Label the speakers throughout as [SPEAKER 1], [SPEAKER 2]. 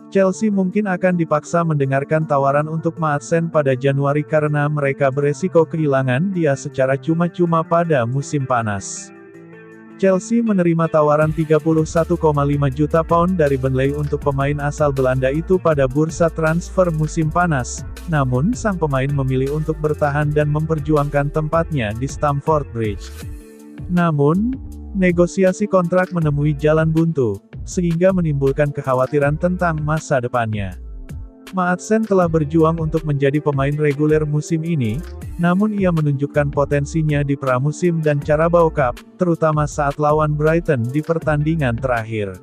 [SPEAKER 1] Chelsea mungkin akan dipaksa mendengarkan tawaran untuk Maasen pada Januari karena mereka beresiko kehilangan dia secara cuma-cuma pada musim panas. Chelsea menerima tawaran 31,5 juta pound dari Burnley untuk pemain asal Belanda itu pada bursa transfer musim panas, namun sang pemain memilih untuk bertahan dan memperjuangkan tempatnya di Stamford Bridge. Namun, negosiasi kontrak menemui jalan buntu, sehingga menimbulkan kekhawatiran tentang masa depannya. Maasen telah berjuang untuk menjadi pemain reguler musim ini, namun ia menunjukkan potensinya di pramusim dan Carabao Cup, terutama saat lawan Brighton di pertandingan terakhir.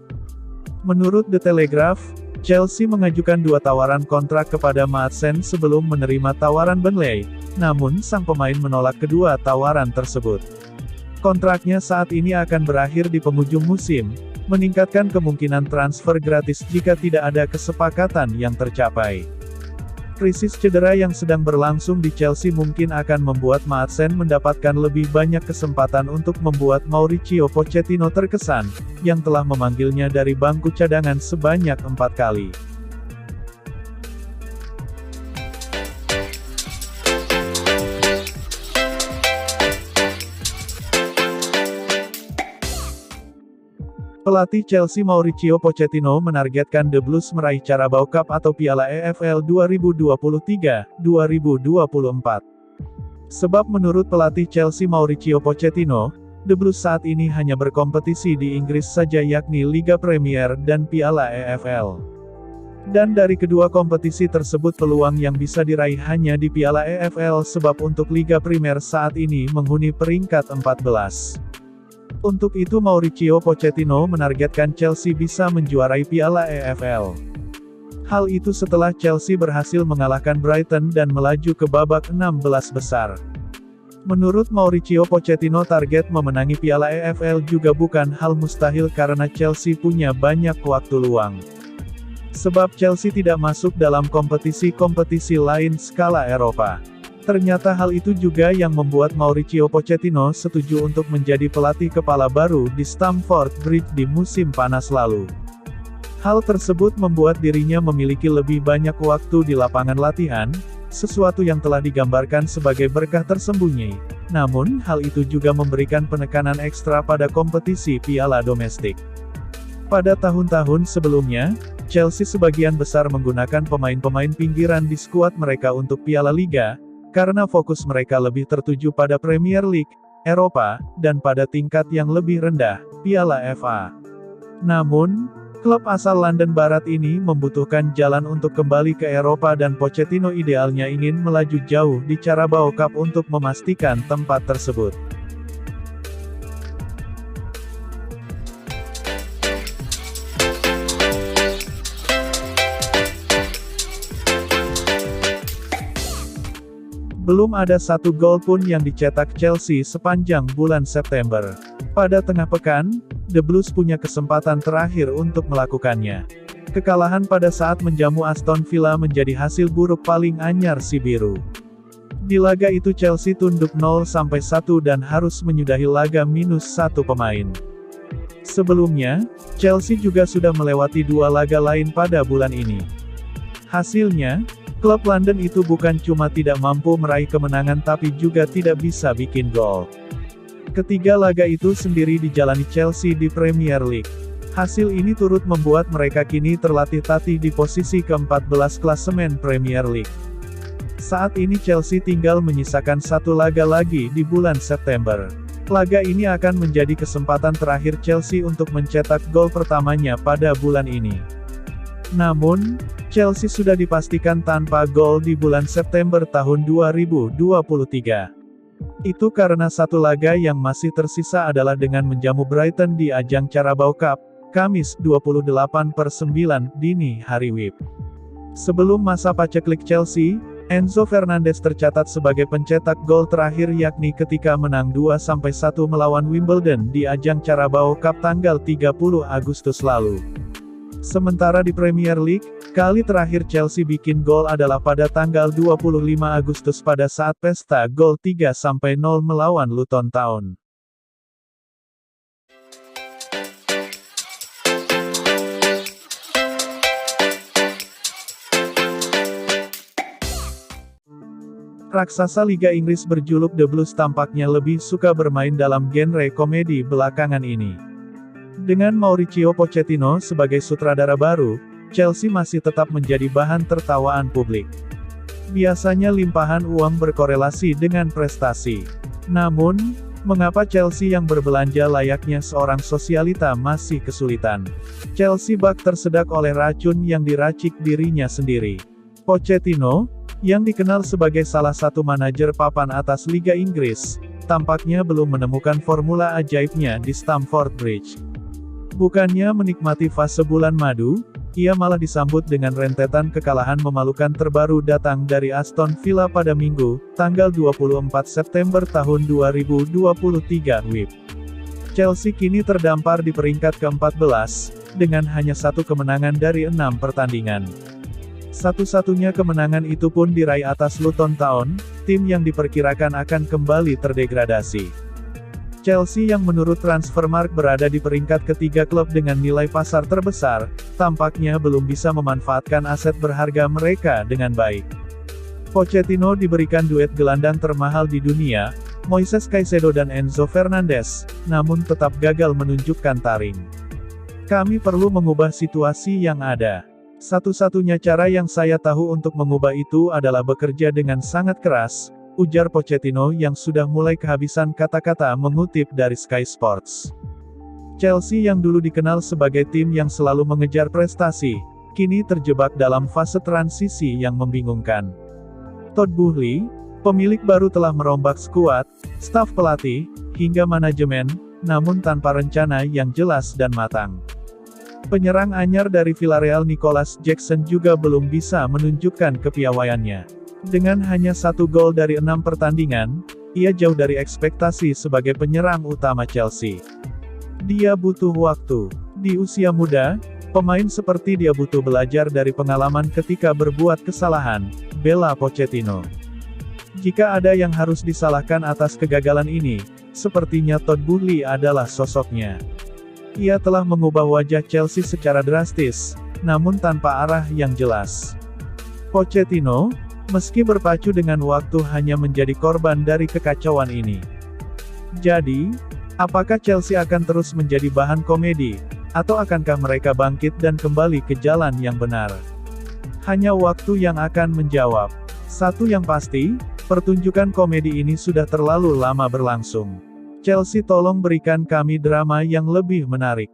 [SPEAKER 1] Menurut The Telegraph, Chelsea mengajukan 2 tawaran kontrak kepada Maasen sebelum menerima tawaran Burnley, namun sang pemain menolak kedua tawaran tersebut. Kontraknya saat ini akan berakhir di penghujung musim, meningkatkan kemungkinan transfer gratis jika tidak ada kesepakatan yang tercapai. Krisis cedera yang sedang berlangsung di Chelsea mungkin akan membuat Maasen mendapatkan lebih banyak kesempatan untuk membuat Mauricio Pochettino terkesan, yang telah memanggilnya dari bangku cadangan sebanyak 4 kali. Pelatih Chelsea Mauricio Pochettino menargetkan The Blues meraih Carabao Cup atau Piala EFL 2023-2024. Sebab menurut pelatih Chelsea Mauricio Pochettino, The Blues saat ini hanya berkompetisi di Inggris saja yakni Liga Premier dan Piala EFL. Dan dari kedua kompetisi tersebut peluang yang bisa diraih hanya di Piala EFL sebab untuk Liga Premier saat ini menghuni peringkat 14. Untuk itu Mauricio Pochettino menargetkan Chelsea bisa menjuarai Piala EFL. Hal itu setelah Chelsea berhasil mengalahkan Brighton dan melaju ke babak 16 besar. Menurut Mauricio Pochettino target memenangi Piala EFL juga bukan hal mustahil karena Chelsea punya banyak waktu luang. Sebab Chelsea tidak masuk dalam kompetisi-kompetisi lain skala Eropa. Ternyata hal itu juga yang membuat Mauricio Pochettino setuju untuk menjadi pelatih kepala baru di Stamford Bridge di musim panas lalu. Hal tersebut membuat dirinya memiliki lebih banyak waktu di lapangan latihan, sesuatu yang telah digambarkan sebagai berkah tersembunyi. Namun, hal itu juga memberikan penekanan ekstra pada kompetisi piala domestik. Pada tahun-tahun sebelumnya, Chelsea sebagian besar menggunakan pemain-pemain pinggiran di skuad mereka untuk Piala Liga, karena fokus mereka lebih tertuju pada Premier League, Eropa, dan pada tingkat yang lebih rendah, Piala FA. Namun, klub asal London Barat ini membutuhkan jalan untuk kembali ke Eropa dan Pochettino idealnya ingin melaju jauh di Carabao Cup untuk memastikan tempat tersebut. Belum ada 1 gol pun yang dicetak Chelsea sepanjang bulan September. Pada tengah pekan, The Blues punya kesempatan terakhir untuk melakukannya. Kekalahan pada saat menjamu Aston Villa menjadi hasil buruk paling anyar si biru. Di laga itu Chelsea tunduk 0-1 dan harus menyudahi laga -1 pemain. Sebelumnya, Chelsea juga sudah melewati 2 laga lain pada bulan ini. Hasilnya, klub London itu bukan cuma tidak mampu meraih kemenangan tapi juga tidak bisa bikin gol. Ketiga laga itu sendiri dijalani Chelsea di Premier League. Hasil ini turut membuat mereka kini terlatih-tatih di posisi ke-14 klasemen Premier League. Saat ini Chelsea tinggal menyisakan 1 laga lagi di bulan September. Laga ini akan menjadi kesempatan terakhir Chelsea untuk mencetak gol pertamanya pada bulan ini. Namun, Chelsea sudah dipastikan tanpa gol di bulan September tahun 2023. Itu karena 1 laga yang masih tersisa adalah dengan menjamu Brighton di ajang Carabao Cup, Kamis 28/9 dini hari WIB. Sebelum masa paceklik Chelsea, Enzo Fernandez tercatat sebagai pencetak gol terakhir yakni ketika menang 2-1 melawan Wimbledon di ajang Carabao Cup tanggal 30 Agustus lalu. Sementara di Premier League, kali terakhir Chelsea bikin gol adalah pada tanggal 25 Agustus pada saat pesta gol 3-0 melawan Luton Town. Raksasa Liga Inggris berjuluk The Blues tampaknya lebih suka bermain dalam genre komedi belakangan ini. Dengan Mauricio Pochettino sebagai sutradara baru, Chelsea masih tetap menjadi bahan tertawaan publik. Biasanya limpahan uang berkorelasi dengan prestasi. Namun, mengapa Chelsea yang berbelanja layaknya seorang sosialita masih kesulitan? Chelsea bak tersedak oleh racun yang diracik dirinya sendiri. Pochettino, yang dikenal sebagai salah satu manajer papan atas Liga Inggris, tampaknya belum menemukan formula ajaibnya di Stamford Bridge. Bukannya menikmati fase bulan madu, ia malah disambut dengan rentetan kekalahan memalukan terbaru datang dari Aston Villa pada Minggu, tanggal 24 September tahun 2023 WIB. Chelsea kini terdampar di peringkat ke-14, dengan hanya satu kemenangan dari 6 pertandingan. Satu-satunya kemenangan itu pun diraih atas Luton Town, tim yang diperkirakan akan kembali terdegradasi. Chelsea yang menurut Transfermarkt berada di peringkat ketiga klub dengan nilai pasar terbesar, tampaknya belum bisa memanfaatkan aset berharga mereka dengan baik. Pochettino diberikan duet gelandang termahal di dunia, Moises Caicedo dan Enzo Fernandez, namun tetap gagal menunjukkan taring. Kami perlu mengubah situasi yang ada. Satu-satunya cara yang saya tahu untuk mengubah itu adalah bekerja dengan sangat keras, ujar Pochettino yang sudah mulai kehabisan kata-kata mengutip dari Sky Sports. Chelsea yang dulu dikenal sebagai tim yang selalu mengejar prestasi, kini terjebak dalam fase transisi yang membingungkan. Todd Boehly, pemilik baru telah merombak skuad, staf pelatih, hingga manajemen, namun tanpa rencana yang jelas dan matang. Penyerang anyar dari Villarreal Nicolas Jackson juga belum bisa menunjukkan kepiawaiannya. Dengan hanya 1 gol dari 6 pertandingan, ia jauh dari ekspektasi sebagai penyerang utama Chelsea. Dia butuh waktu. Di usia muda, pemain seperti dia butuh belajar dari pengalaman ketika berbuat kesalahan, bela Pochettino. Jika ada yang harus disalahkan atas kegagalan ini, sepertinya Todd Boehly adalah sosoknya. Ia telah mengubah wajah Chelsea secara drastis, namun tanpa arah yang jelas. Pochettino, meski berpacu dengan waktu hanya menjadi korban dari kekacauan ini. Jadi, apakah Chelsea akan terus menjadi bahan komedi, atau akankah mereka bangkit dan kembali ke jalan yang benar? Hanya waktu yang akan menjawab. Satu yang pasti, pertunjukan komedi ini sudah terlalu lama berlangsung. Chelsea tolong berikan kami drama yang lebih menarik.